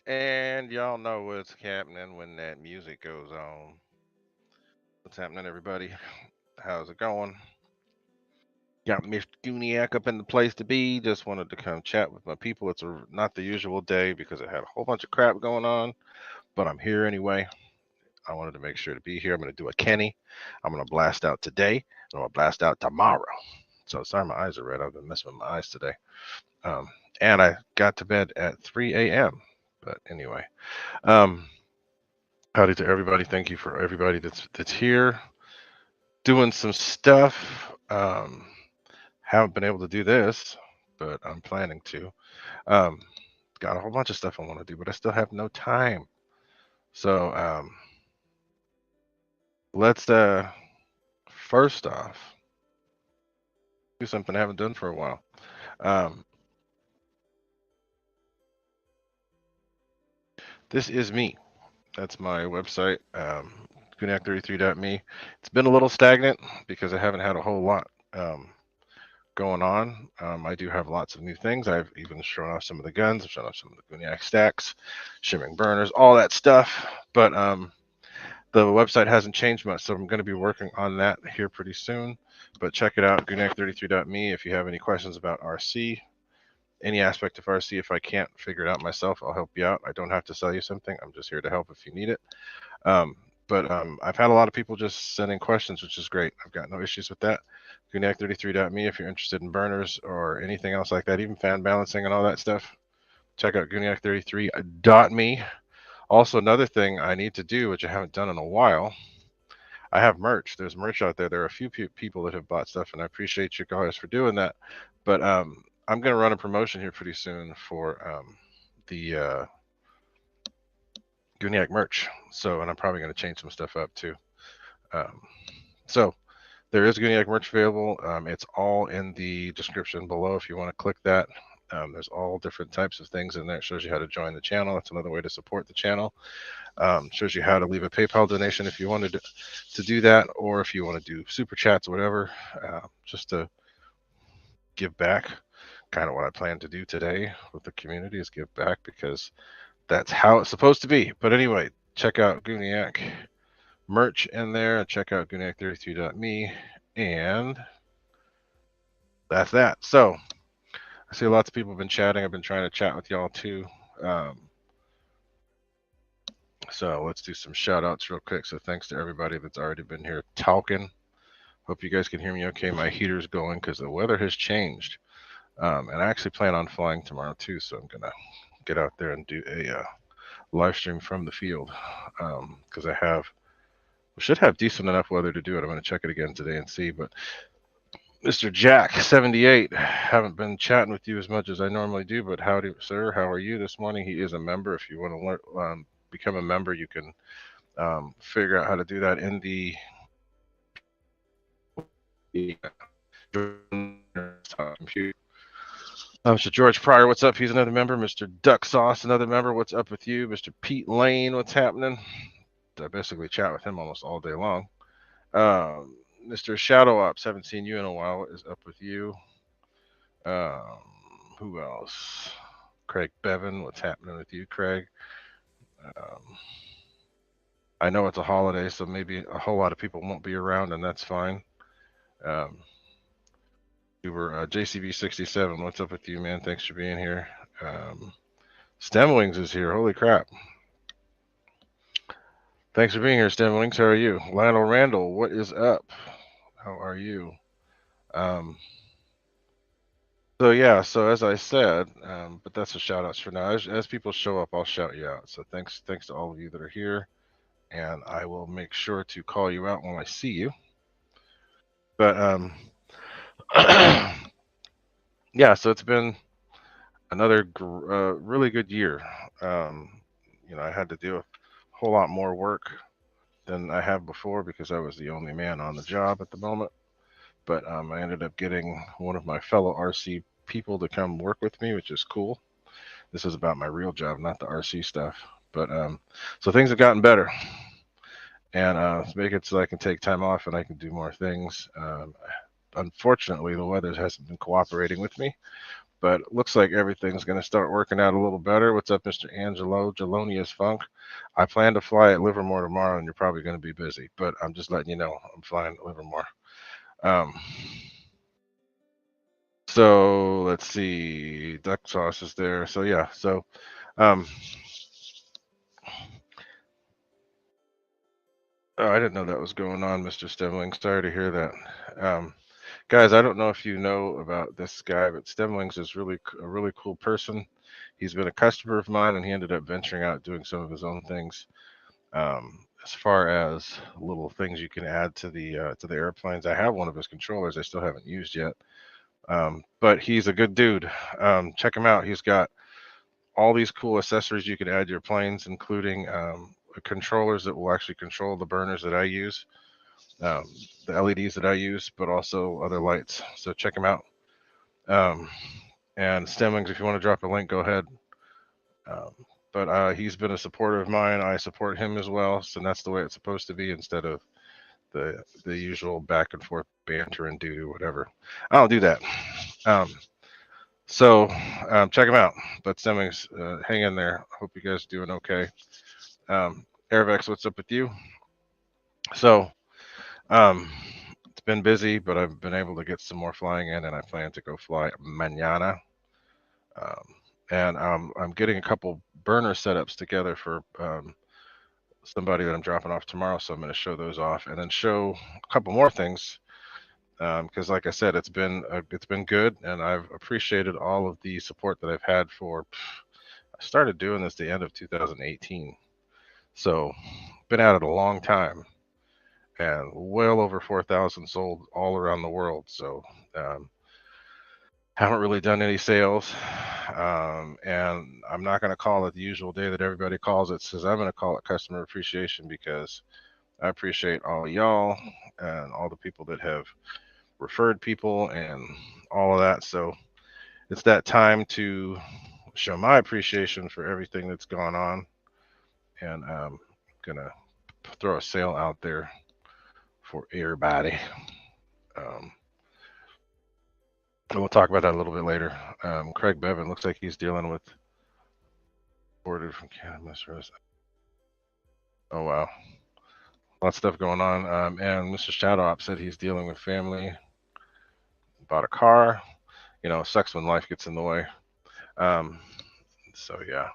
And y'all know what's happening when that music goes on. What's happening, everybody? How's it going? Got Mr. Gooniac up in the place to be. Just wanted to come chat with my people. It's not the usual day because I had a whole bunch of crap going on, but I'm here anyway. I wanted to make sure to be here. I'm going to do a Kenny. I'm going to blast out today, and I'm going to blast out tomorrow. So sorry, my eyes are red. I've been messing with my eyes today. And I got to bed at 3 a.m. But anyway, howdy to everybody. Thank you for everybody that's here doing some stuff. Haven't been able to do this, but I'm planning to. Um, got a whole bunch of stuff I want to do, but I still have no time. So let's first off do something I haven't done for a while. This is me. That's my website, Kunak33.me. It's been a little stagnant because I haven't had a whole lot going on. I do have lots of new things. I've even shown off some of the guns. I've shown off some of the Kunak stacks, shimmering burners, all that stuff. But The website hasn't changed much, so I'm going to be working on that here pretty soon. But check it out, goonac33.me. If you have any questions about RC, any aspect of RC, if I can't figure it out myself, I'll help you out. I don't have to sell you something. I'm just here to help if you need it. But I've had a lot of people just sending questions, which is great. I've got no issues with that. goonac33.me if you're interested in burners or anything else like that, even fan balancing and all that stuff. Check out goonac33.me. Also, another thing I need to do, which I haven't done in a while, I have merch. There's merch out there. There are a few people that have bought stuff, and I appreciate you guys for doing that. But I'm going to run a promotion here pretty soon for the Guniac merch. So, and I'm probably going to change some stuff up too. So there is Guniac merch available. It's all in the description below if you want to click that. There's all different types of things in there. It shows you how to join the channel. That's another way to support the channel. Shows you how to leave a PayPal donation if you wanted to do that, or if you want to do super chats or whatever, just to give back. Kind of what I plan to do today with the community is give back, because that's how it's supposed to be. But anyway, check out Guniac merch in there. Check out goonac33.me, and that's that. So I see lots of people have been chatting. I've been trying to chat with y'all too. So let's do some shout outs real quick. So thanks to everybody that's already been here talking. Hope you guys can hear me okay. My heater's going because the weather has changed. And I actually plan on flying tomorrow too. So I'm going to get out there and do a live stream from the field, because we should have decent enough weather to do it. I'm going to check it again today and see. But Mr. Jack 78, haven't been chatting with you as much as I normally do, but howdy, sir. How are you this morning? He is a member. If you want to learn, become a member, you can figure out how to do that in the computer. Mr. George Pryor, what's up? He's another member. Mr. Duck Sauce, another member. What's up with you? Mr. Pete Lane, what's happening? I basically chat with him almost all day long. Mr. Shadow Ops, haven't seen you in a while. What is up with you? Who else? Craig Bevan, what's happening with you, Craig? I know it's a holiday, so maybe a whole lot of people won't be around, and that's fine. We were JCB67. What's up with you, man? Thanks for being here. Stemwings is here. Holy crap! Thanks for being here, Stemwings. How are you? Lionel Randall, what is up? How are you? So yeah, so as I said, but that's the shout outs for now. As people show up, I'll shout you out. So thanks to all of you that are here, and I will make sure to call you out when I see you. But yeah, so it's been another really good year. I had to do a whole lot more work than I have before because I was the only man on the job at the moment. But I ended up getting one of my fellow RC people to come work with me, which is cool. This is about my real job, not the RC stuff. But so things have gotten better, and make it so I can take time off and I can do more things. Unfortunately, the weather hasn't been cooperating with me, but it looks like everything's going to start working out a little better. What's up, Mr. Angelo? Jelonius Funk. I plan to fly at Livermore tomorrow, and you're probably going to be busy, but I'm just letting you know I'm flying at Livermore. So let's see, duck sauce is there. So yeah, so oh, I didn't know that was going on, Mr. Stemling. Sorry to hear that. Guys, I don't know if you know about this guy, but Stemlings is a really cool person. He's been a customer of mine, and he ended up venturing out doing some of his own things. As far as little things you can add to the airplanes, I have one of his controllers I still haven't used yet. But he's a good dude. Check him out. He's got all these cool accessories you can add to your planes, including controllers that will actually control the burners that I use, the LEDs that I use, but also other lights. So check him out. And Stemwings, if you want to drop a link, go ahead. But he's been a supporter of mine. I support him as well. So that's the way it's supposed to be, instead of the usual back and forth banter and do whatever. I don't do that. So check him out. But Stemmings, hang in there. Hope you guys are doing okay. Airvex, what's up with you? So it's been busy, but I've been able to get some more flying in, and I plan to go fly mañana. Um, and I'm getting a couple burner setups together for somebody that I'm dropping off tomorrow. So I'm going to show those off, and then show a couple more things because, like I said, it's been good, and I've appreciated all of the support that I've had for. I started doing this the end of 2018, so been at it a long time, and well over 4,000 sold all around the world. So um, haven't really done any sales, and I'm not going to call it the usual day that everybody calls it. Says I'm going to call it customer appreciation because I appreciate all of y'all and all the people that have referred people and all of that. So it's that time to show my appreciation for everything that's gone on, and I'm gonna throw a sale out there for everybody. Um, and we'll talk about that a little bit later. Craig Bevan looks like he's dealing with ordered from Canada. Oh wow, a lot of stuff going on. And Mr. Shadowop said he's dealing with family, bought a car. You know, it sucks when life gets in the way. Um, so yeah,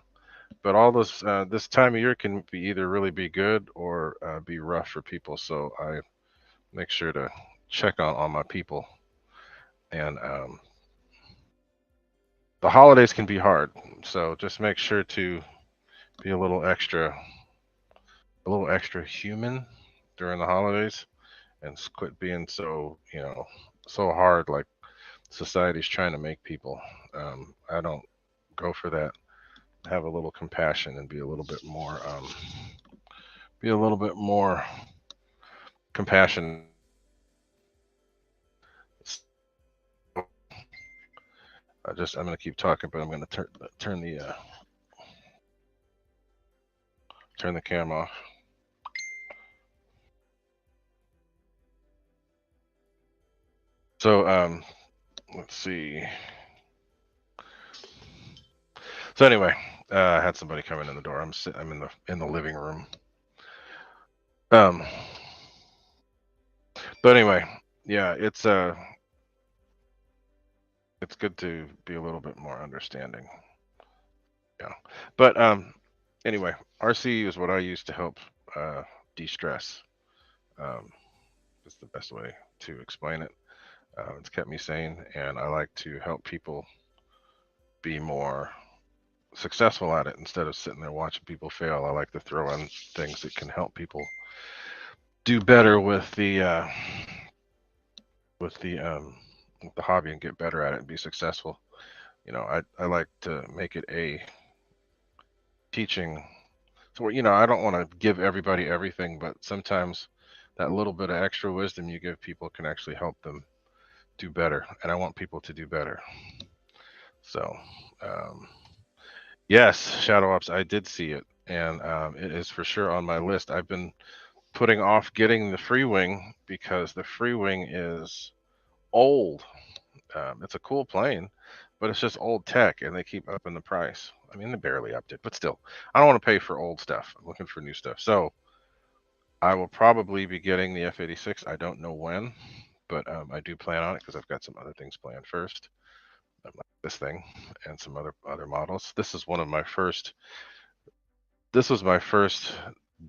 but all this time of year can be either really be good or be rough for people. So I make sure to check on my people. And the holidays can be hard, so just make sure to be a little extra human during the holidays, and quit being so so hard like society's trying to make people. I don't go for that. Have a little compassion and be a little bit more compassionate. I'm gonna keep talking, but I'm gonna turn the camera off. So let's see. So anyway, I had somebody coming in the door. I'm in the living room. Um, but anyway, yeah, it's good to be a little bit more understanding. Yeah, but anyway, RC is what I use to help uh, de-stress. Um, it's the best way to explain it. It's kept me sane, and I like to help people be more successful at it instead of sitting there watching people fail. I like to throw in things that can help people do better with the with the hobby and get better at it and be successful. I like to make it a teaching. So I don't want to give everybody everything, but sometimes that little bit of extra wisdom you give people can actually help them do better. And I want people to do better. So, um, yes, Shadow Ops, I did see it, and it is for sure on my list. I've been putting off getting the free wing because the free wing is old. It's a cool plane, but it's just old tech, and they keep upping the price. I mean, they barely upped it, but still, I don't want to pay for old stuff. I'm looking for new stuff. So I will probably be getting the F-86. I don't know when, but I do plan on it because I've got some other things planned first, like this thing and some other models. This was my first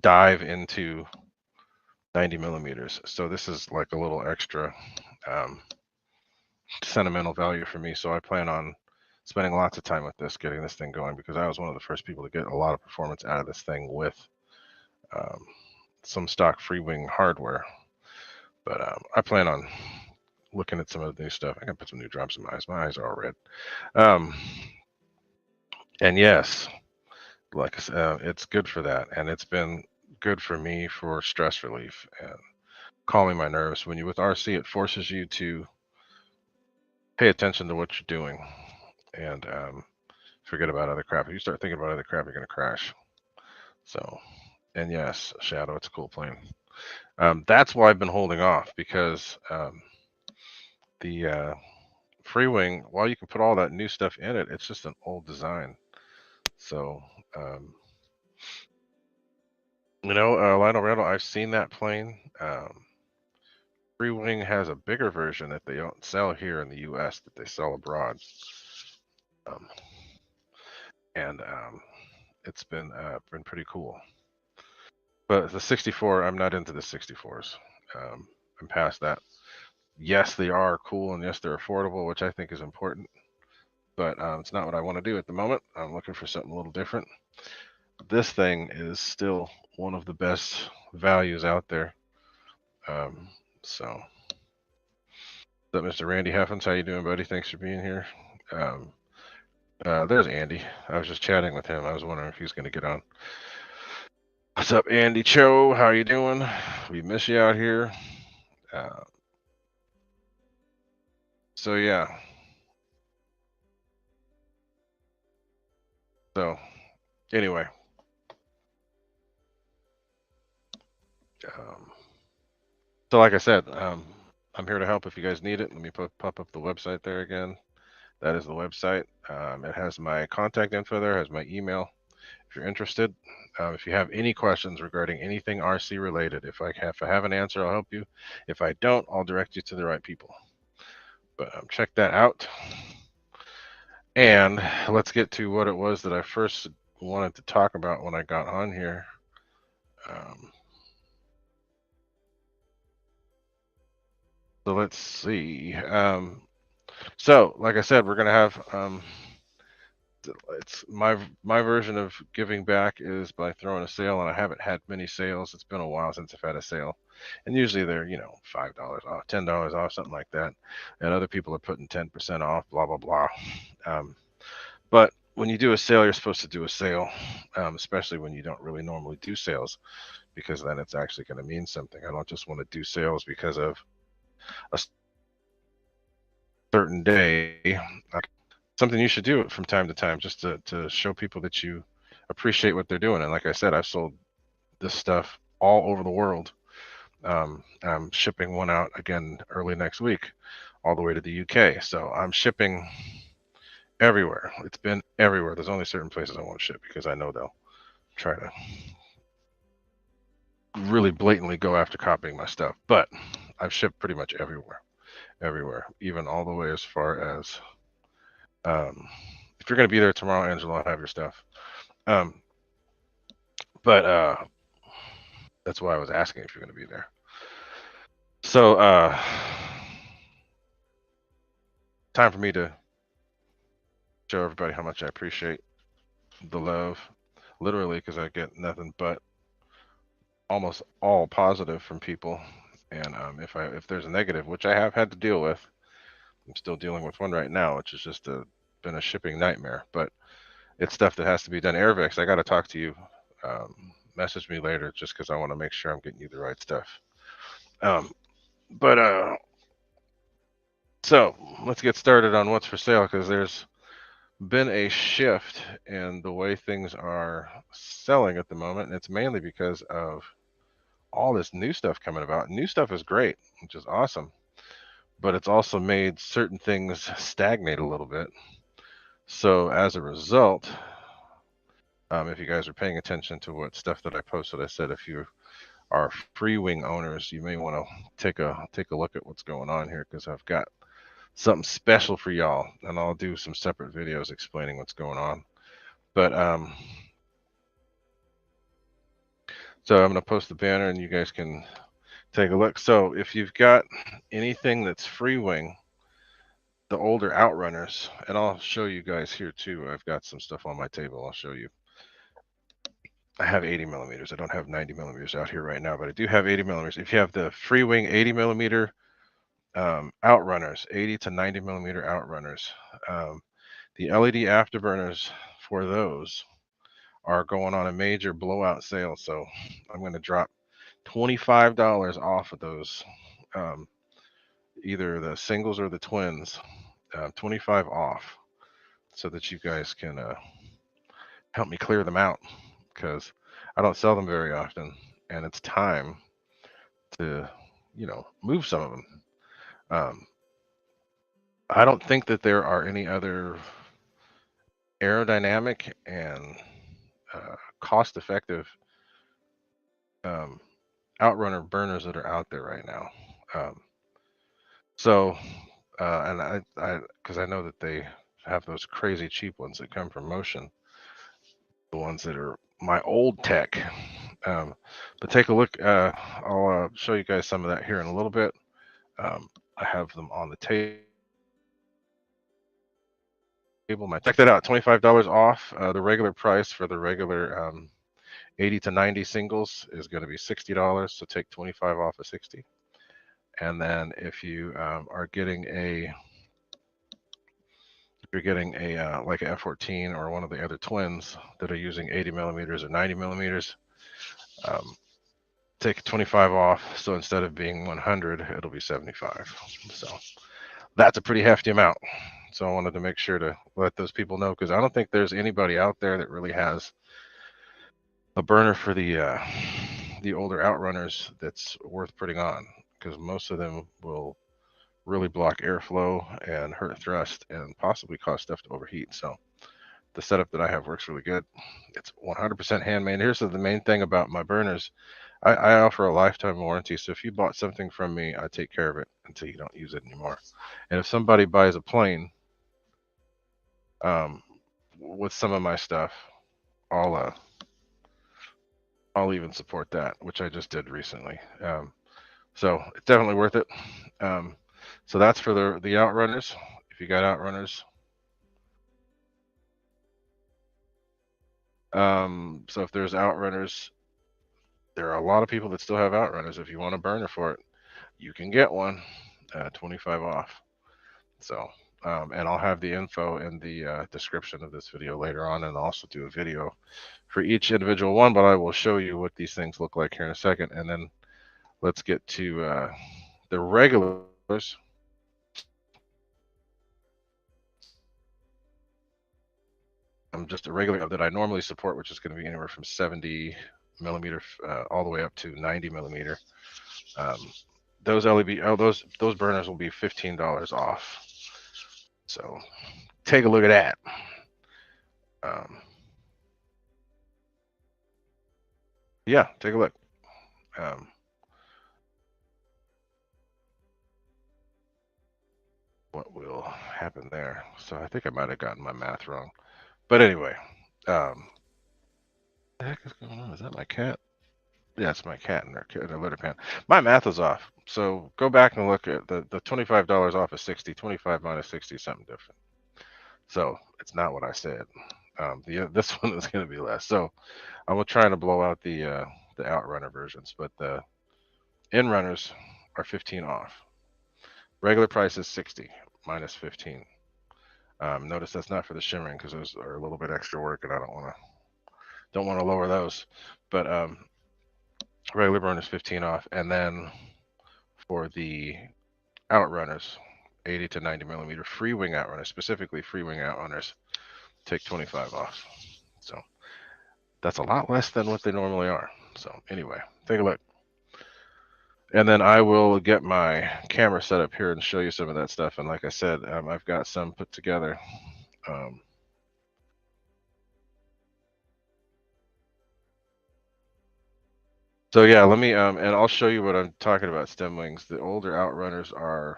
dive into 90 millimeters. So this is like a little extra um, sentimental value for me. So I plan on spending lots of time with this, getting this thing going, because I was one of the first people to get a lot of performance out of this thing with um, some stock free wing hardware. But I plan on looking at some of the new stuff. I gotta put some new drops in my eyes. My eyes are all red. Um, and yes, like I said, it's good for that, and it's been good for me for stress relief and calming my nerves. When you're with RC, it forces you to pay attention to what you're doing and forget about other crap. If you start thinking about other crap, you're gonna crash. So, and yes, Shadow, it's a cool plane. That's why I've been holding off because the free wing, while you can put all that new stuff in it, it's just an old design. So, um, You know, Lionel Randall, I've seen that plane. Free Wing has a bigger version that they don't sell here in the U.S. that they sell abroad, um, and it's been pretty cool. But the 64, I'm not into the 64s. I'm past that. Yes, they are cool, and yes, they're affordable, which I think is important. But it's not what I want to do at the moment. I'm looking for something a little different. This thing is still one of the best values out there. Um, so, what's up, Mr. Randy Heffens? How you doing, buddy? Thanks for being here. Um, there's Andy. I was just chatting with him. I was wondering if he was going to get on. What's up, Andy Cho? How you doing? We miss you out here. Uh, so yeah. So anyway, um, so like I said, I'm here to help if you guys need it. Let me pop up the website there again. That is the website. It has my contact info there. Has my email. If you're interested, if you have any questions regarding anything RC related, if I have an answer, I'll help you. If I don't, I'll direct you to the right people. But check that out. And let's get to what it was that I first wanted to talk about when I got on here. So let's see. So like I said, we're gonna have it's my version of giving back is by throwing a sale, and I haven't had many sales. It's been a while since I've had a sale, and usually they're $5 off, $10 off, something like that, and other people are putting 10% off, blah blah blah. But when you do a sale, you're supposed to do a sale, especially when you don't really normally do sales, because then it's actually going to mean something. I don't just want to do sales because of a certain day. Something you should do from time to time just to show people that you appreciate what they're doing. And like I said, I've sold this stuff all over the world. I'm shipping one out again early next week, all the way to the UK. So I'm shipping everywhere. It's been everywhere. There's only certain places I won't ship because I know they'll try to really blatantly go after copying my stuff. But I've shipped pretty much everywhere, even all the way as far as if you're going to be there tomorrow, Angela, I'll have your stuff. Um, but that's why I was asking if you're going to be there. So time for me to show everybody how much I appreciate the love, literally, because I get nothing but almost all positive from people. And if there's a negative, which I have had to deal with, I'm still dealing with one right now, which is just been a shipping nightmare. But it's stuff that has to be done. Airvex, I got to talk to you. Message me later, just because I want to make sure I'm getting you the right stuff. But so let's get started on what's for sale, because there's been a shift in the way things are selling at the moment, and it's mainly because of all this new stuff coming about. New stuff is great, which is awesome, but it's also made certain things stagnate a little bit. So as a result, if you guys are paying attention to what stuff that I posted, I said if you are free wing owners, you may want to take a look at what's going on here, because I've got something special for y'all, and I'll do some separate videos explaining what's going on. But so I'm going to post the banner and you guys can take a look. So if you've got anything that's free wing, the older Outrunners, and I'll show you guys here too. I've got some stuff on my table. I'll show you. I have 80 millimeters. I don't have 90 millimeters out here right now, but I do have 80 millimeters. If you have the free wing 80 millimeter Outrunners, 80 to 90 millimeter Outrunners, the LED afterburners for those are going on a major blowout sale. So I'm going to drop $25 off of those, either the singles or the twins, 25 off, so that you guys can help me clear them out, because I don't sell them very often, and it's time to, move some of them. I don't think that there are any other aerodynamic and cost-effective outrunner burners that are out there right now. Um, so, and because I know that they have those crazy cheap ones that come from Motion, the ones that are my old tech. But take a look. I'll show you guys some of that here in a little bit. I have them on the table. Check that out. $25 off. The regular price for the regular 80 to 90 singles is going to be $60. So take 25 off of 60. And then if you are getting you're getting a like an F-14 or one of the other twins that are using 80 millimeters or 90 millimeters, take 25 off. So instead of being 100, it'll be 75. So that's a pretty hefty amount. So I wanted to make sure to let those people know, because I don't think there's anybody out there that really has a burner for the older Outrunners that's worth putting on, because most of them will really block airflow and hurt thrust and possibly cause stuff to overheat. So the setup that I have works really good. It's 100% handmade. Here's the main thing about my burners. I offer a lifetime warranty. So if you bought something from me, I take care of it until you don't use it anymore. And if somebody buys a plane with some of my stuff, I'll even support that, which I just did recently. So it's definitely worth it. So that's for the Outrunners. If you got Outrunners. So if there's Outrunners, there are a lot of people that still have Outrunners. If you want a burner for it, you can get one, 25 off. So, and I'll have the info in the description of this video later on, and I'll also do a video for each individual one, but I will show you what these things look like here in a second. And then let's get to the regulars. Just a regular that I normally support, which is going to be anywhere from 70 millimeter all the way up to 90 millimeter. Those those burners will be $15 off. So take a look at that. Yeah, take a look. What will happen there? So I think I might have gotten my math wrong, but anyway, what the heck is going on? Is that my cat? Yeah, it's my cat in their litter pan. My math is off. So go back and look at the $25 off of 60. 25 minus 60 is something different. So it's not what I said. This one is going to be less. So I will try to blow out the Outrunner versions, but the Inrunners are 15 off. Regular price is 60 minus 15. Notice that's not for the shimmering, because those are a little bit extra work, and I don't want to lower those. But regular burn is 15 off, and then for the Outrunners, 80 to 90 millimeter free wing Outrunners, specifically free wing Outrunners, take 25 off. So that's a lot less than what they normally are. So anyway, take a look. And then I will get my camera set up here and show you some of that stuff. And like I said, I've got some put together. So yeah, let me and I'll show you what I'm talking about. Stem wings. The older Outrunners are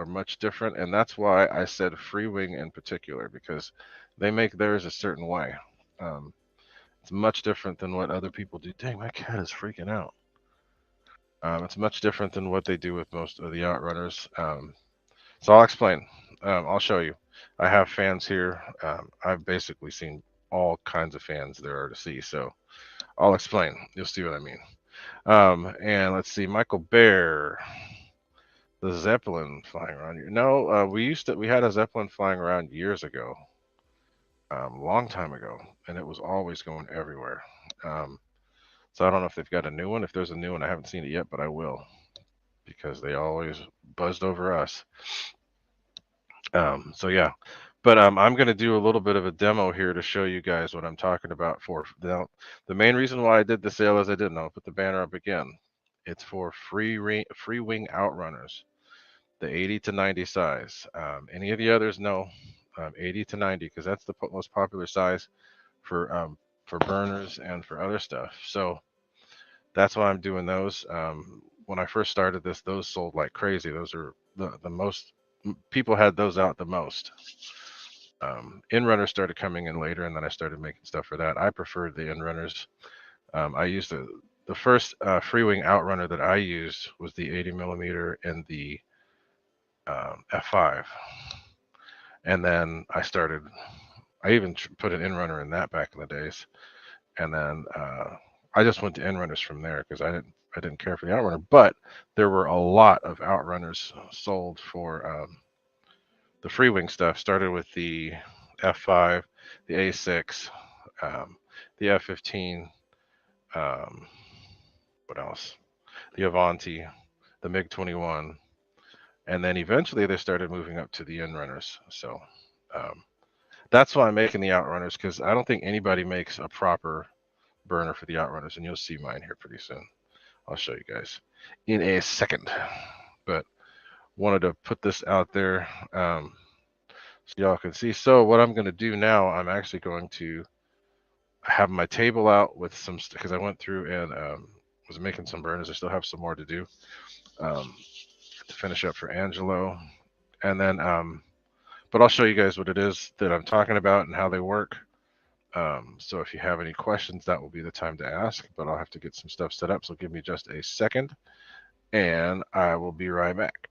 much different, and that's why I said free wing in particular, because they make theirs a certain way. It's much different than what other people do. Dang, my cat is freaking out. It's much different than what they do with most of the Outrunners. So I'll explain. I'll show you. I have fans here. I've basically seen all kinds of fans there are to see. So I'll explain. You'll see what I mean. And let's see, Michael Bear, the Zeppelin flying around here. No, we had a Zeppelin flying around years ago, long time ago, and it was always going everywhere. So I don't know if they've got a new one. If there's a new one, I haven't seen it yet, but I will, because they always buzzed over us. So yeah, but I'm going to do a little bit of a demo here to show you guys what I'm talking about. For the main reason why I did the sale, as I didn't know, put the banner up again. It's for free wing Outrunners, the 80 to 90 size. Any of the others, no, 80 to 90, because that's the most popular size for burners and for other stuff. So That's why I'm doing those. When I first started this, those sold like crazy. Those are the most people had those out the most. In-runners started coming in later, and then I started making stuff for that. I preferred the in-runners. I used the first free-wing outrunner that I used was the 80 millimeter and the F5, and then I even put an in-runner in that back in the days, and then I just went to in-runners from there because I didn't care for the outrunner, but there were a lot of outrunners sold for the free wing stuff. Started with the F5, the A6, the F15, um, what else? The Avanti, the MiG-21, and then eventually they started moving up to the in-runners. So um, that's why I'm making the outrunners, because I don't think anybody makes a proper burner for the outrunners, and you'll see mine here pretty soon. I'll show you guys in a second, but wanted to put this out there so y'all can see. So what I'm going to do now, I'm actually going to have my table out with some, because I went through and was making some burners. I still have some more to do to finish up for Angelo, and then but I'll show you guys what it is that I'm talking about and how they work. So if you have any questions, that will be the time to ask, but I'll have to get some stuff set up. So give me just a second and I will be right back.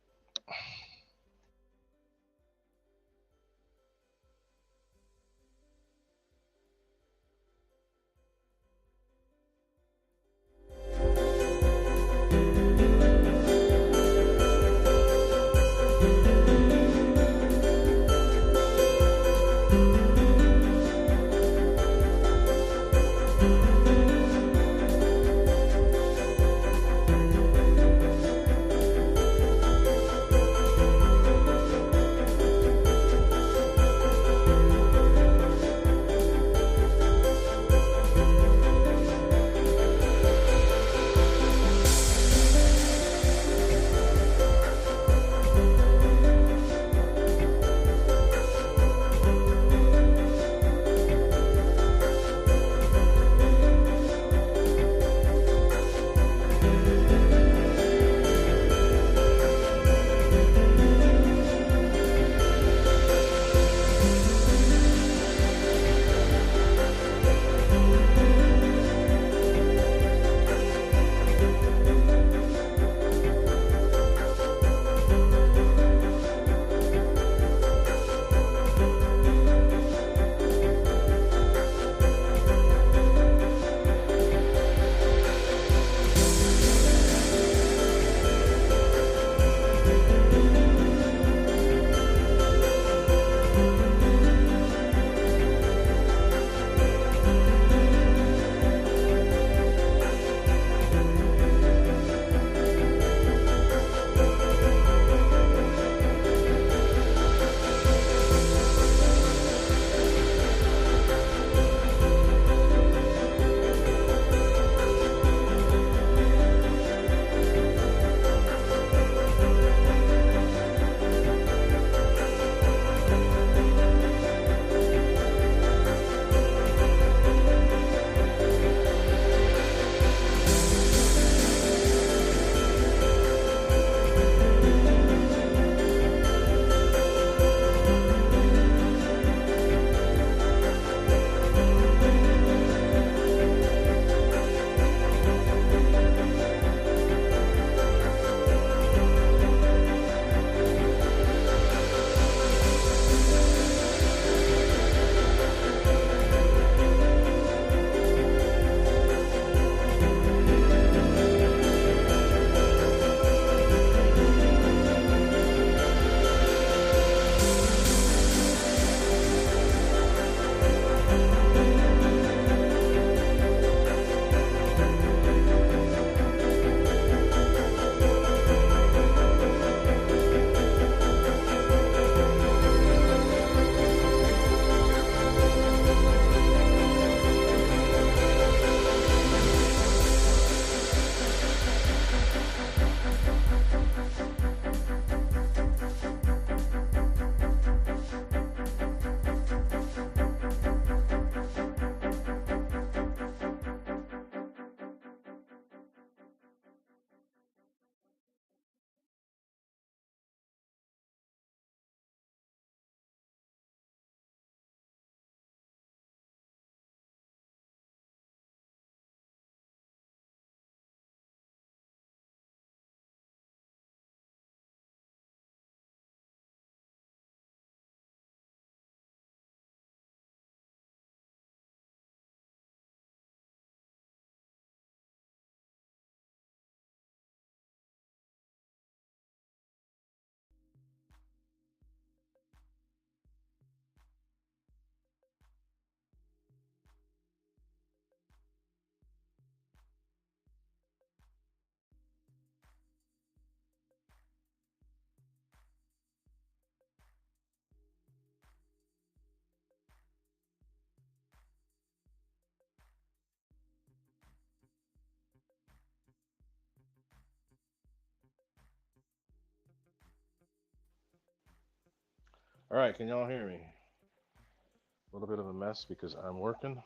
All right, can y'all hear me? A little bit of a mess because I'm working,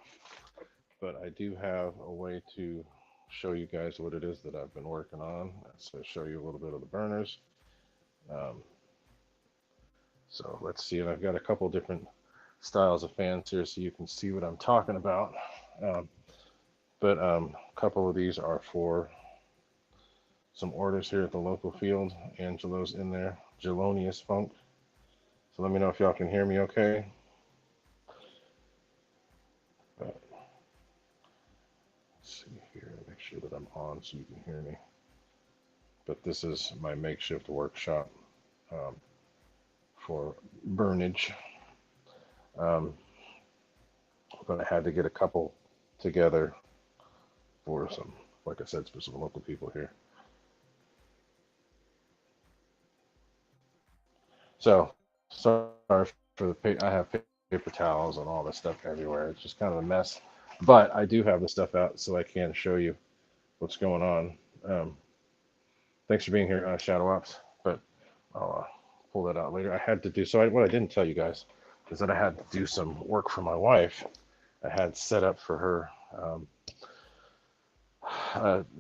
but I do have a way to show you guys what it is that I've been working on. So show you a little bit of the burners. Um, so let's see, and I've got a couple different styles of fans here so you can see what I'm talking about. Um, but a couple of these are for some orders here at the local field. Angelo's in there, Gelonius Funk. So let me know if y'all can hear me okay. But let's see here, make sure that I'm on so you can hear me. But this is my makeshift workshop um, for burnage. Um, but I had to get a couple together for some, like I said, some local people here. So sorry for I have paper towels and all this stuff everywhere. It's just kind of a mess. But I do have the stuff out so I can show you what's going on. Thanks for being here, Shadow Ops. But I'll pull that out later. I had to do so. What I didn't tell you guys is that I had to do some work for my wife. I had set up for her.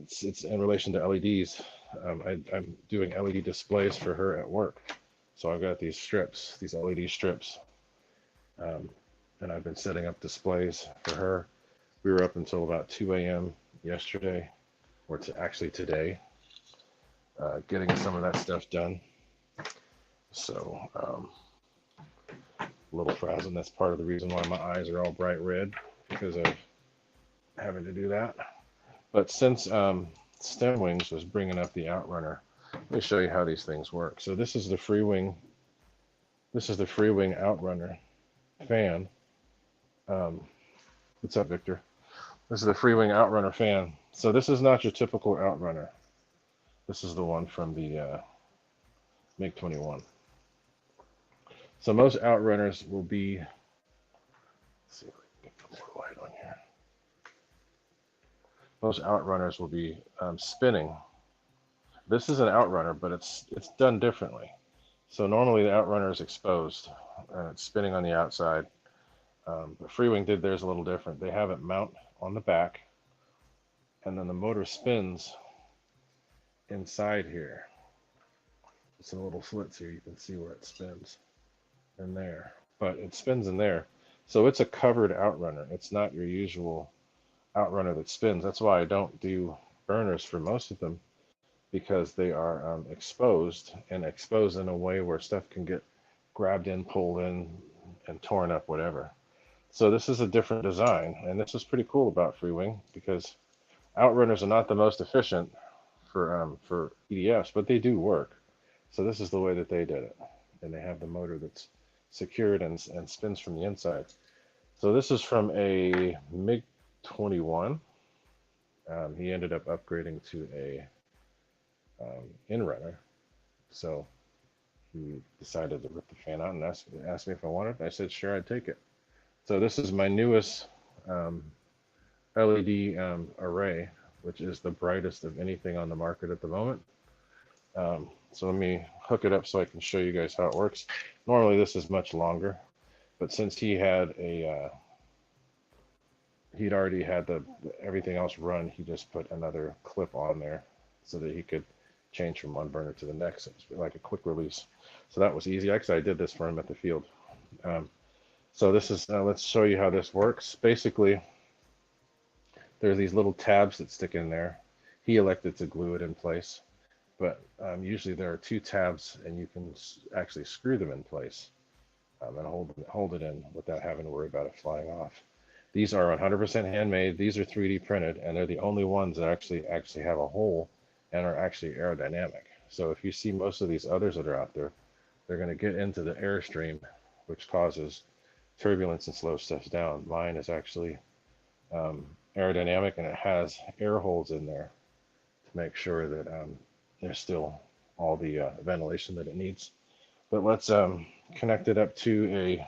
It's in relation to LEDs. I'm doing LED displays for her at work. So I've got these strips, these LED strips, and I've been setting up displays for her. We were up until about 2 a.m. yesterday, or actually today, getting some of that stuff done. So a little frazzled. That's part of the reason why my eyes are all bright red, because of having to do that. But since Stem Wings was bringing up the Outrunner, let me show you how these things work. So this is the free wing. This is the free wing Outrunner fan. What's up, Victor? This is the free wing Outrunner fan. So this is not your typical Outrunner. This is the one from the MiG-21. So most Outrunners will be. Let's see if we can get more light on here. Most Outrunners will be spinning. This is an Outrunner, but it's done differently. So normally the Outrunner is exposed and it's spinning on the outside. But Freewing did theirs a little different. They have it mount on the back, and then the motor spins inside here. Some little slits here. You can see where it spins in there, but it spins in there. So it's a covered Outrunner. It's not your usual Outrunner that spins. That's why I don't do burners for most of them, because they are exposed, and exposed in a way where stuff can get grabbed in, pulled in, and torn up, whatever. So this is a different design, and this is pretty cool about Freewing, because Outrunners are not the most efficient for EDFs, but they do work. So this is the way that they did it, and they have the motor that's secured and spins from the inside. So this is from a MiG-21. He ended up upgrading to a Inrunner, so he decided to rip the fan out and asked me if I wanted it. I said sure, I'd take it. So this is my newest LED array, which is the brightest of anything on the market at the moment. So let me hook it up so I can show you guys how it works. Normally this is much longer, but since he had a he'd already had everything else run, he just put another clip on there so that he could change from one burner to the next. It was like a quick release. So that was easy. Actually, I did this for him at the field. So this is, let's show you how this works. Basically, there's these little tabs that stick in there. He elected to glue it in place, but usually there are two tabs, and you can actually screw them in place and hold it in without having to worry about it flying off. These are 100% handmade. These are 3D printed, and they're the only ones that actually have a hole and are actually aerodynamic. So if you see most of these others that are out there, they're going to get into the airstream, which causes turbulence and slows stuff down. Mine is actually aerodynamic, and it has air holes in there to make sure that there's still all the ventilation that it needs. But let's connect it up to a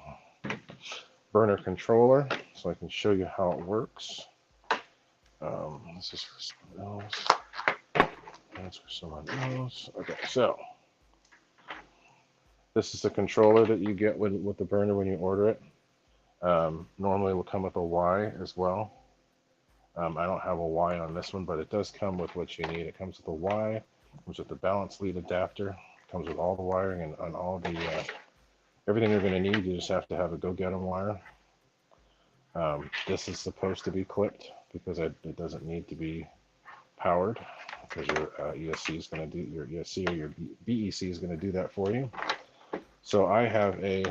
burner controller so I can show you how it works. This is for someone else. That's for someone else. Okay, so This is the controller that you get with the burner when you order it. Normally it will come with a Y as well. I don't have a Y on this one, but it does come with what you need. It comes with a Y, comes with the balance lead adapter, comes with all the wiring and on all the everything you're going to need. You just have to have a go-get-em wire. This is supposed to be clipped because it doesn't need to be powered, because your ESC is going to do your ESC or your BEC is going to do that for you. So I have a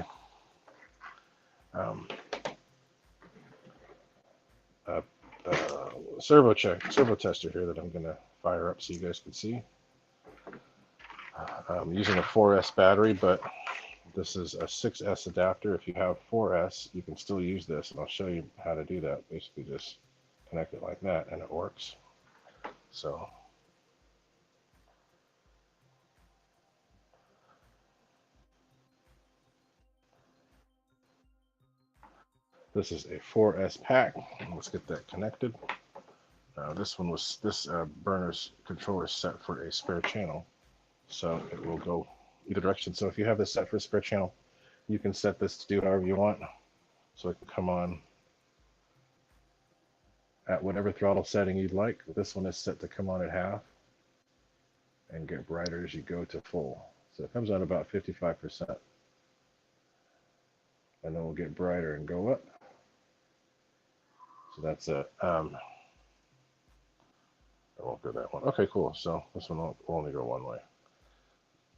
servo tester here that I'm going to fire up so you guys can see. I'm using a 4S battery, but this is a 6S adapter. If you have 4S, you can still use this, and I'll show you how to do that. Basically, just connect it like that, and it works. So this is a 4S pack. Let's get that connected. This burner's controller is set for a spare channel, so it will go either direction. So if you have this set for a spare channel, you can set this to do however you want. So it can come on at whatever throttle setting you'd like. This one is set to come on at half and get brighter as you go to full. So it comes on about 55%. And then we'll get brighter and go up. So that's it. I won't go that one. Okay, cool. So this one will only go one way.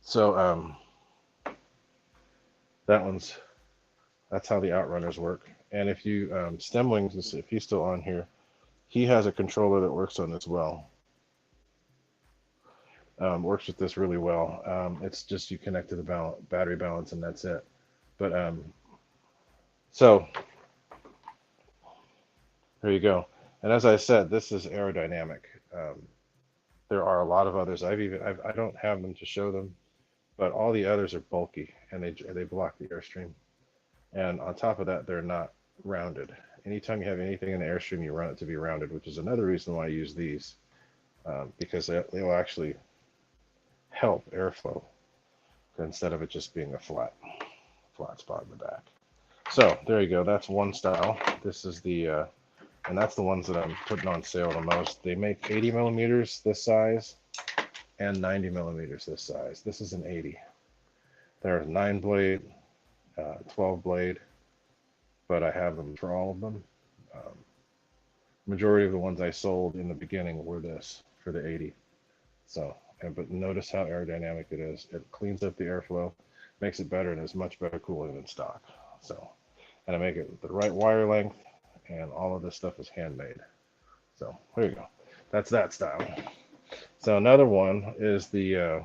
So that's how the outrunners work. And if you stem wings, if he's still on here, he has a controller that works on this well. Works with this really well. It's just you connect to the battery balance and that's it. But so there you go. And as I said, this is aerodynamic. There are a lot of others. I don't have them to show them, but all the others are bulky and they block the airstream. And on top of that, they're not rounded. Anytime you have anything in the airstream, you run it to be rounded, which is another reason why I use these, because they will actually help airflow instead of it just being a flat spot in the back. So there you go. That's one style. This is the, and that's the ones that I'm putting on sale the most. They make 80 millimeters this size and 90 millimeters this size. This is an 80. There's 9 blade, 12 blade, but I have them for all of them. Majority of the ones I sold in the beginning were this for the 80. So, but notice how aerodynamic it is. It cleans up the airflow, makes it better, and is much better cooling than stock. So, and I make it the right wire length, and all of this stuff is handmade. So there you go. That's that style. So another one is the,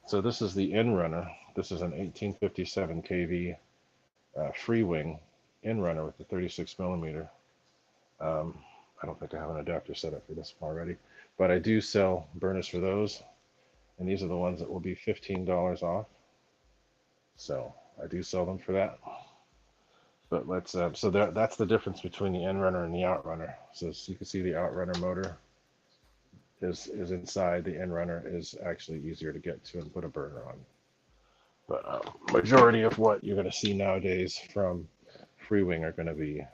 so this is the Inrunner. This is an 1857 kV free wing Inrunner with the 36 millimeter. I don't think I have an adapter set up for this one already, but I do sell burners for those, and these are the ones that will be $15 off. So I do sell them for that. But let's, so that's the difference between the Inrunner and the Outrunner. So as you can see, the Outrunner motor is inside. The Inrunner is actually easier to get to and put a burner on. But majority of what you're going to see nowadays from Freewing are going to be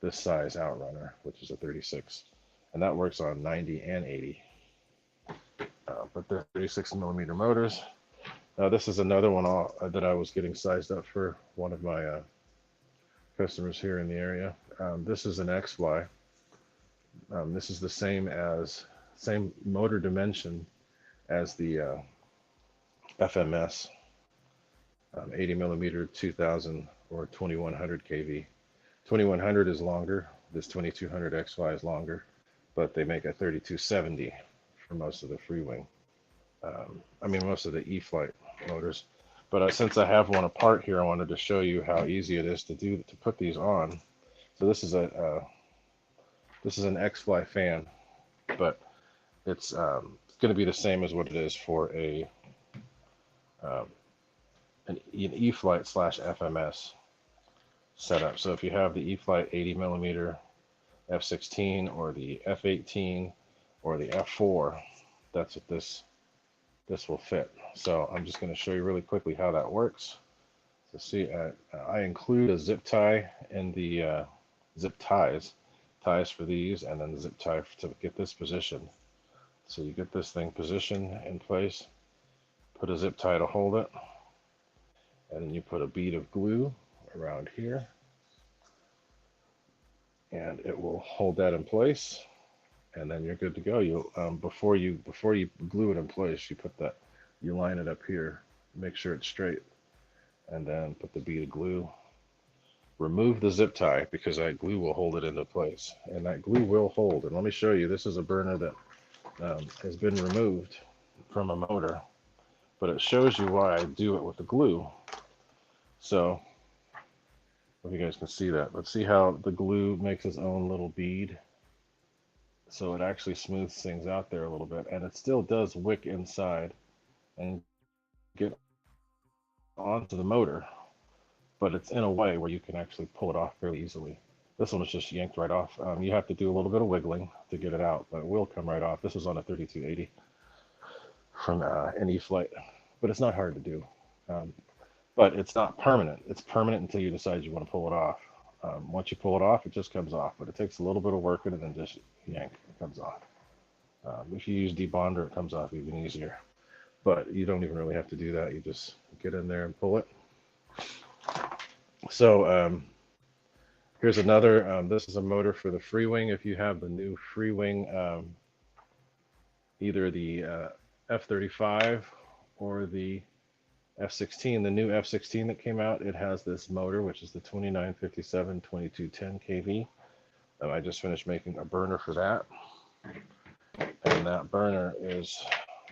this size Outrunner, which is a 36, and that works on 90 and 80. But they're 36 millimeter motors. This is another one that I was getting sized up for one of my customers here in the area. This is an XY. This is the same motor dimension as the FMS 80 millimeter 2000 or 2100 kV. 2100 is longer. This 2200 XY is longer, but they make a 3270 for most of the Freewing. I mean, most of the Eflite motors. But since I have one apart here, I wanted to show you how easy it is to put these on. So this is an XFly fan, but it's going to be the same as what it is for an E-Flight / FMS setup. So if you have the E-Flight 80 millimeter F16 or the F18 or the F4, that's what this this will fit. So I'm just going to show you really quickly how that works. So see, I include a zip tie in the zip ties for these, and then the zip tie to get this positioned. So you get this thing positioned in place, put a zip tie to hold it, and then you put a bead of glue around here, and it will hold that in place, and then you're good to go. You before you glue it in place, you line it up here, make sure it's straight, and then put the bead of glue. Remove the zip tie because that glue will hold it into place, and that glue will hold. And let me show you. This is a burner that has been removed from a motor, but it shows you why I do it with the glue. So if you guys can see that, but see how the glue makes its own little bead. So it actually smooths things out there a little bit, and it still does wick inside and get onto the motor, but it's in a way where you can actually pull it off fairly easily. This one is just yanked right off. You have to do a little bit of wiggling to get it out, but it will come right off. This was on a 3280 from an Eflite, but it's not hard to do. But it's not permanent. It's permanent until you decide you want to pull it off. Once you pull it off, it just comes off, but it takes a little bit of work and then just yank, it comes off. If you use debonder, it comes off even easier. But you don't even really have to do that. You just get in there and pull it. So here's another. This is a motor for the free wing. If you have the new free wing, either the F-35 or the F-16, the new F-16 that came out, it has this motor, which is the 2957 2210 kV. I just finished making a burner for that, and that burner is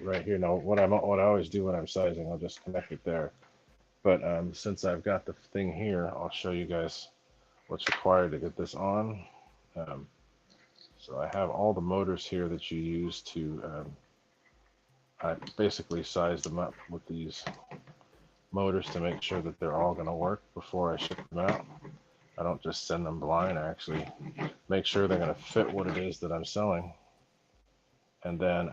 right here. Now, what I always do when I'm sizing, I'll just connect it there. But since I've got the thing here, I'll show you guys what's required to get this on. So I have all the motors here that you use to, I basically size them up with these motors to make sure that they're all going to work before I ship them out. I don't just send them blind. I actually make sure they're going to fit what it is that I'm selling. And then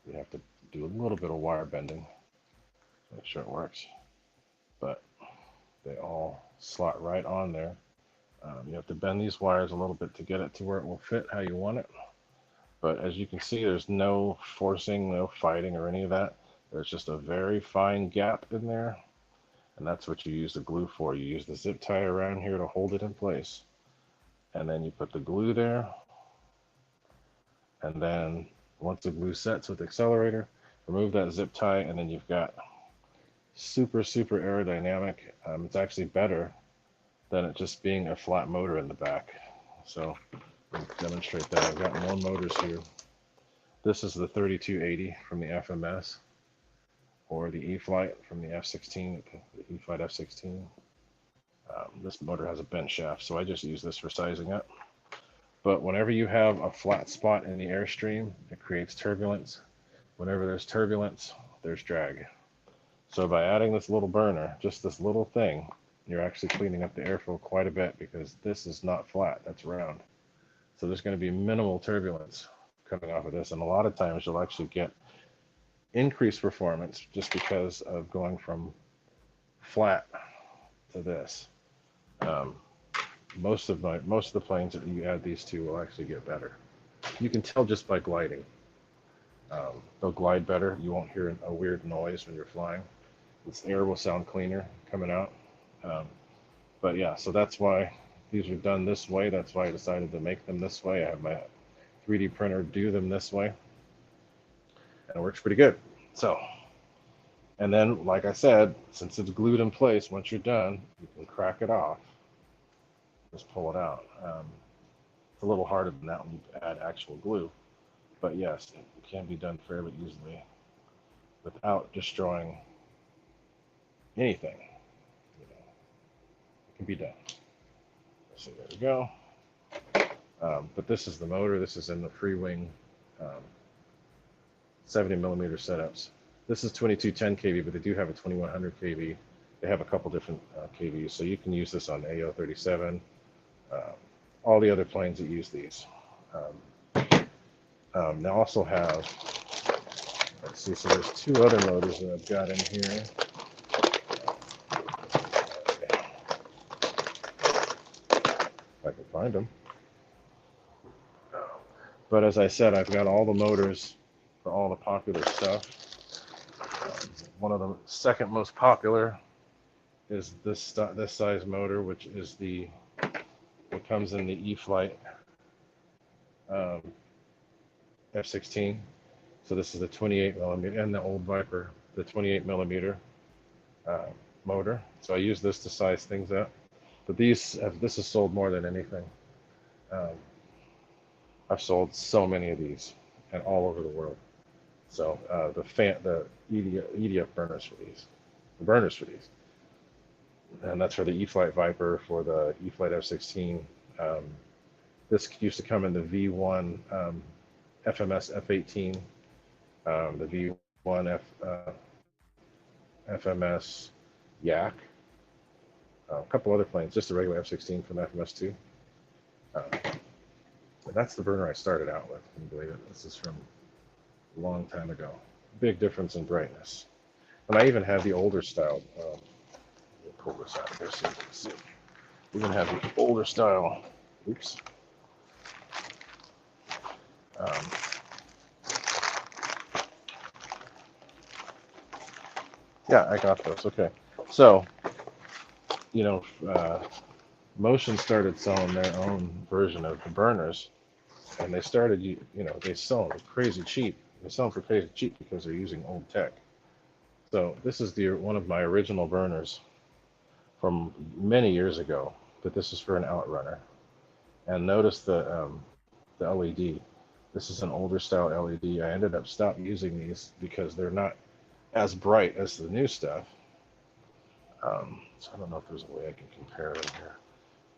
you have to do a little bit of wire bending to make sure it works. But they all slot right on there. You have to bend these wires a little bit to get it to where it will fit how you want it. But as you can see, there's no forcing, no fighting or any of that. There's just a very fine gap in there, and that's what you use the glue for. You use the zip tie around here to hold it in place, and then you put the glue there, and then once the glue sets with the accelerator, remove that zip tie, and then you've got super aerodynamic. It's actually better than it just being a flat motor in the back. So I'll demonstrate that. I've got more motors here. This is the 3280 from the FMS, or the Eflite from the F-16, the Eflite F-16. This motor has a bent shaft, so I just use this for sizing up. But whenever you have a flat spot in the airstream, it creates turbulence. Whenever there's turbulence, there's drag. So by adding this little burner, just this little thing, you're actually cleaning up the airflow quite a bit, because this is not flat, that's round. So there's going to be minimal turbulence coming off of this, and a lot of times you'll actually get increased performance just because of going from flat to this. Most of the planes that you add these to will actually get better. You can tell just by gliding. They'll glide better. You won't hear a weird noise when you're flying. This air will sound cleaner coming out. But yeah, so that's why these are done this way. That's why I decided to make them this way. I have my 3D printer do them this way, and it works pretty good. So, and then, like I said, since it's glued in place, once you're done, you can crack it off. Just pull it out. It's a little harder than that when you add actual glue, but yes, it can be done fairly easily without destroying anything. You know, it can be done. So there we go. But this is the motor. This is in the free wing 70 millimeter setups. This is 2210 kV, but they do have a 2100 kV. They have a couple different kVs, so you can use this on AO-37, all the other planes that use these. They also have, let's see, so there's two other motors that I've got in here. If I can find them. But as I said, I've got all the motors for all the popular stuff. One of the second most popular is this size motor, which is what comes in the Eflite F-16. So this is the 28 millimeter, and the old Viper, the 28 millimeter motor. So I use this to size things up. But this is sold more than anything. I've sold so many of these, and all over the world. So the EDF burners for these, and that's for the E-flite Viper, for the E-flite F-16. This used to come in the V1 FMS F-18, the V1 FMS Yak, a couple other planes, just a regular F-16 from FMS2. That's the burner I started out with. Can you believe it? This is from a long time ago. Big difference in brightness. And I even have the older style. We'll pull this out here so you can see. We even have the older style. Oops. Yeah, I got those. Okay. So, Motion started selling their own version of the burners, and they started, they sell them crazy cheap. They sell them for crazy cheap because they're using old tech. So this is one of my original burners from many years ago, but this is for an outrunner. And notice the LED. This is an older style LED. I ended up stopping using these because they're not as bright as the new stuff. So I don't know if there's a way I can compare them here.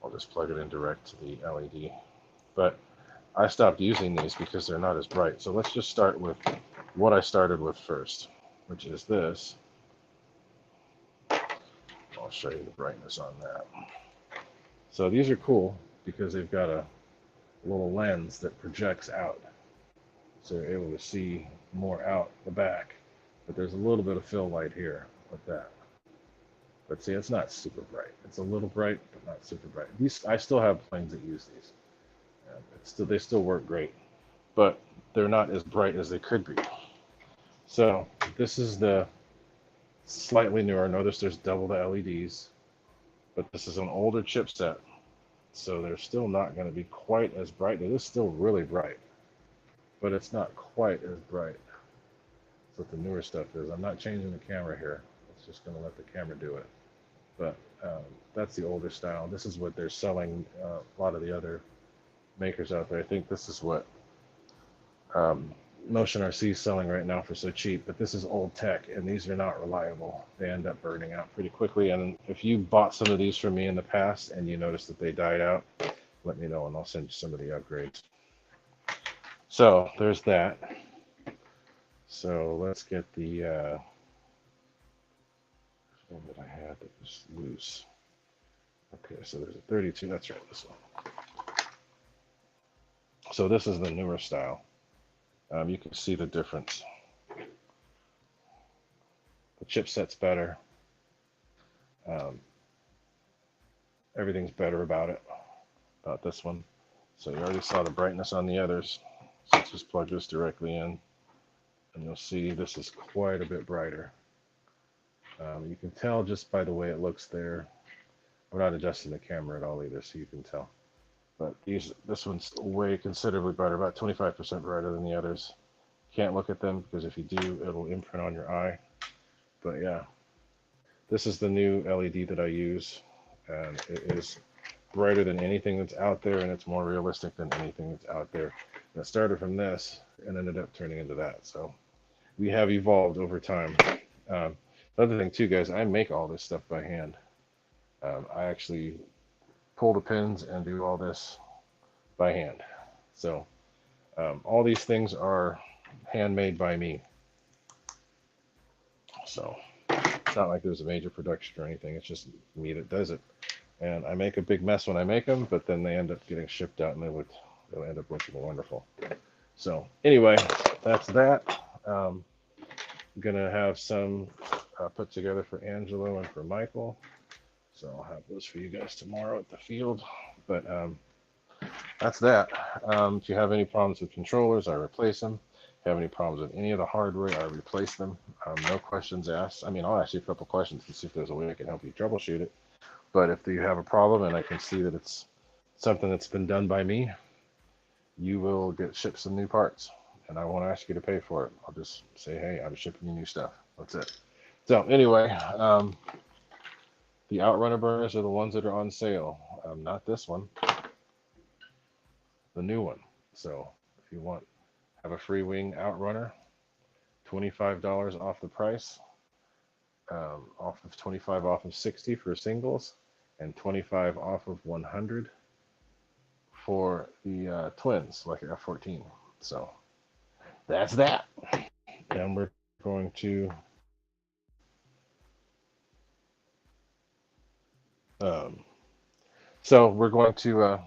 I'll just plug it in direct to the LED. But I stopped using these because they're not as bright. So let's just start with what I started with first, which is this. I'll show you the brightness on that. So these are cool because they've got a little lens that projects out. So you're able to see more out the back. But there's a little bit of fill light here with that. But see, it's not super bright. It's a little bright, but not super bright. I still have planes that use these. They still work great, but they're not as bright as they could be. So this is the slightly newer. Notice there's double the LEDs, but this is an older chipset, so they're still not going to be quite as bright. It is still really bright, but it's not quite as bright. That's what the newer stuff is. I'm not changing the camera here. It's just going to let the camera do it. But that's the older style. This is what they're selling. A lot of the other makers out there. I think this is what Motion RC is selling right now for so cheap. But this is old tech, and these are not reliable. They end up burning out pretty quickly. And if you bought some of these from me in the past and you notice that they died out, let me know and I'll send you some of the upgrades. So there's that. So let's get the one that I had that was loose. Okay, so there's a 32. That's right, this one. So this is the newer style. You can see the difference. The chipset's better. Everything's better about this one. So you already saw the brightness on the others. So let's just plug this directly in, and you'll see this is quite a bit brighter. You can tell just by the way it looks there. I'm not adjusting the camera at all either, so you can tell. But this one's way considerably brighter, about 25% brighter than the others. Can't look at them because if you do, it'll imprint on your eye. But yeah, this is the new LED that I use, and it is brighter than anything that's out there, and it's more realistic than anything that's out there. And it started from this and ended up turning into that. So we have evolved over time. Another thing too, guys, I make all this stuff by hand. I actually pull the pins and do all this by hand. So all these things are handmade by me. So it's not like there's a major production or anything. It's just me that does it. And I make a big mess when I make them, but then they end up getting shipped out and they'll end up looking wonderful. So anyway, that's that. I'm gonna have some put together for Angelo and for Michael. So I'll have those for you guys tomorrow at the field. But that's that. If you have any problems with controllers, I replace them. If you have any problems with any of the hardware, I replace them. No questions asked. I mean, I'll ask you a couple questions to see if there's a way I can help you troubleshoot it. But if you have a problem and I can see that it's something that's been done by me, you will get shipped some new parts. And I won't ask you to pay for it. I'll just say, hey, I'm shipping you new stuff. That's it. So anyway, the Outrunner burners are the ones that are on sale. Not this one, the new one. So if you want, have a free wing Outrunner, $25 off the price, off of 25 off of 60 for singles, and 25 off of 100 for the twins, like F-14. So that's that. And we're going to um, so we're going to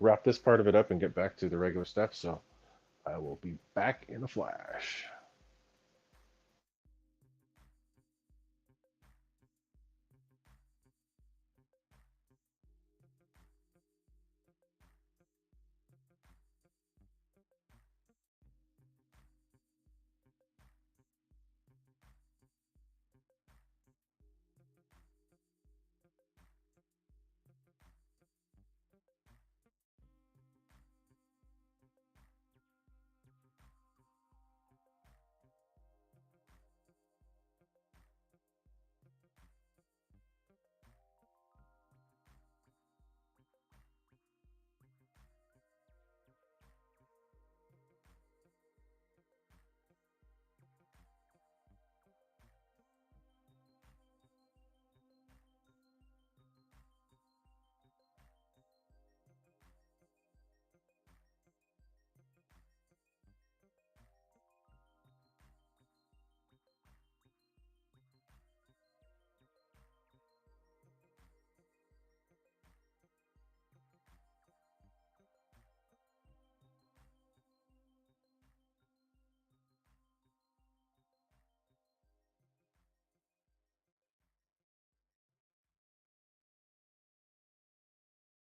wrap this part of it up and get back to the regular stuff. So I will be back in a flash.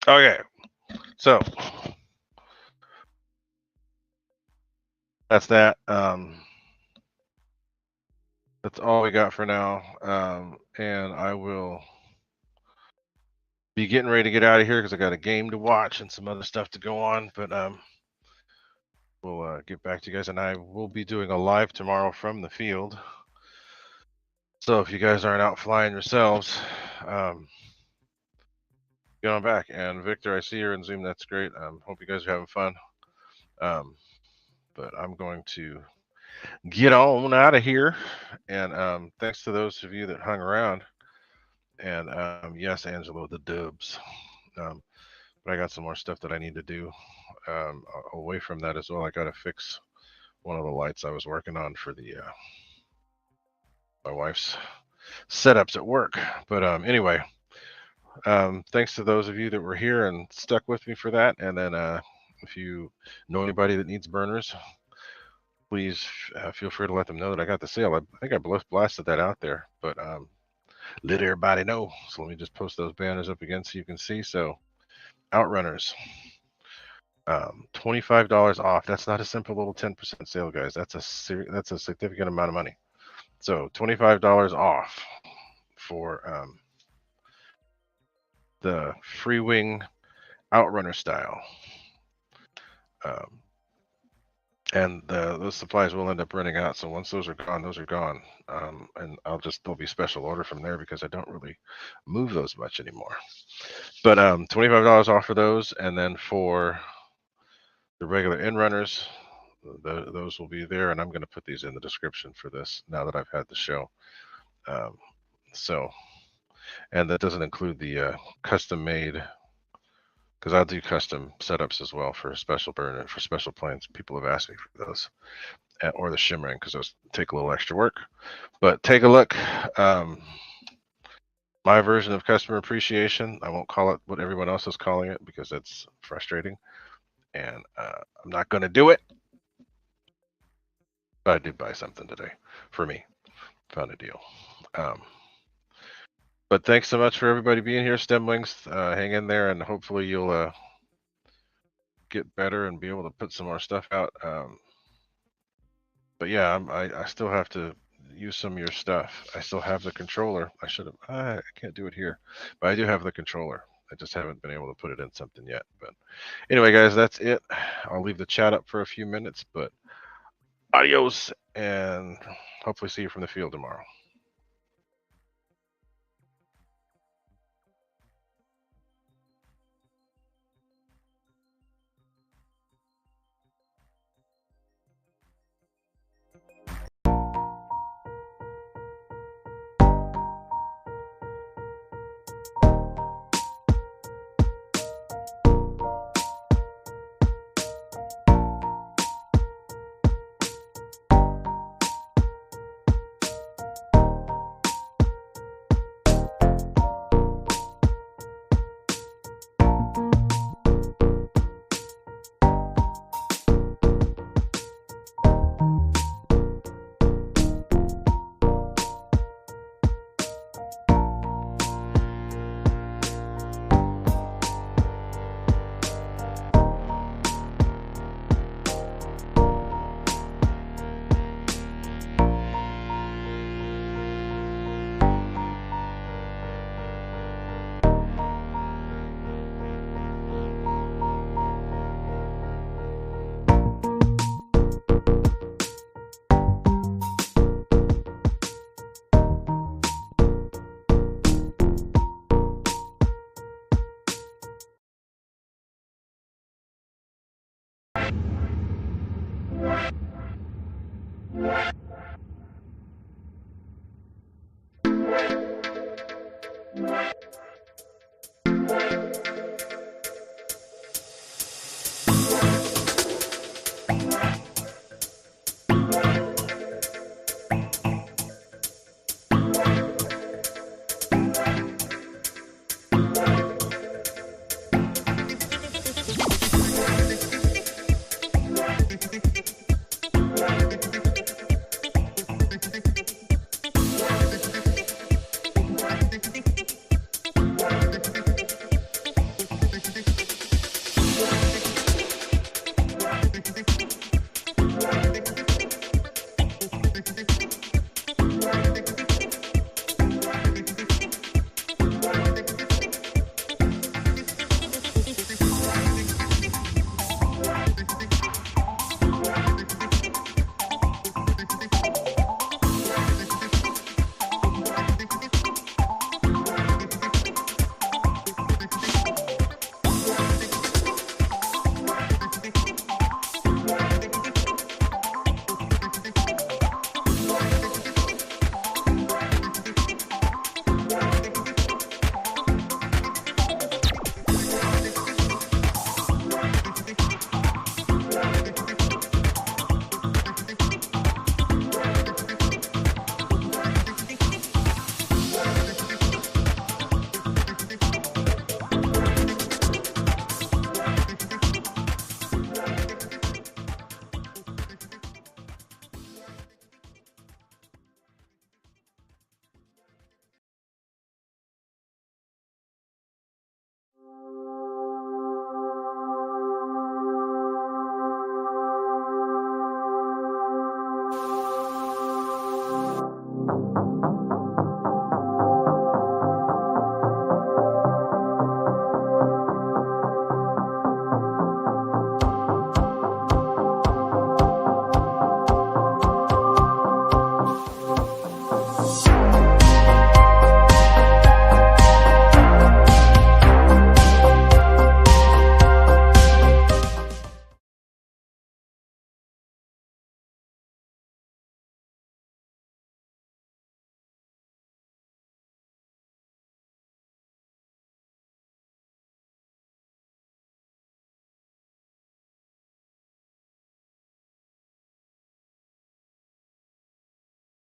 Okay, so that's that. That's all we got for now. And I will be getting ready to get out of here because I got a game to watch and some other stuff to go on. But we'll get back to you guys, and I will be doing a live tomorrow from the field. So if you guys aren't out flying yourselves, get on back. And Victor, I see you're in Zoom. That's great. Hope you guys are having fun. But I'm going to get on out of here. And thanks to those of you that hung around. And yes, Angelo, the dubs. But I got some more stuff that I need to do away from that as well. I got to fix one of the lights I was working on for the my wife's setups at work. But anyway, thanks to those of you that were here and stuck with me for that. And then if you know anybody that needs burners, please feel free to let them know that I got the sale. I think I blasted that out there, but let everybody know. So let me just post those banners up again so you can see. So Outrunners, $25 off. That's not a simple little 10% sale, guys. That's a significant amount of money. So $25 off for the free wing Outrunner style. Um, and those supplies will end up running out. So once those are gone, those are gone. And there'll be special order from there because I don't really move those much anymore. But $25 off for those, and then for the regular in runners, those will be there, and I'm going to put these in the description for this now that I've had the show. Um, so, and that doesn't include the custom made, because I'll do custom setups as well for special burn for special planes. People have asked me for those, or the shimmering, because those take a little extra work. But take a look. My version of customer appreciation. I won't call it what everyone else is calling it because that's frustrating. and I'm not going to do it. But I did buy something today for me. Found a deal. But thanks so much for everybody being here, Stemlings. Hang in there, and hopefully you'll get better and be able to put some more stuff out. But yeah, I still have to use some of your stuff. I still have the controller. I should have. I can't do it here, but I do have the controller. I just haven't been able to put it in something yet. But anyway, guys, that's it. I'll leave the chat up for a few minutes, but adios, and hopefully see you from the field tomorrow.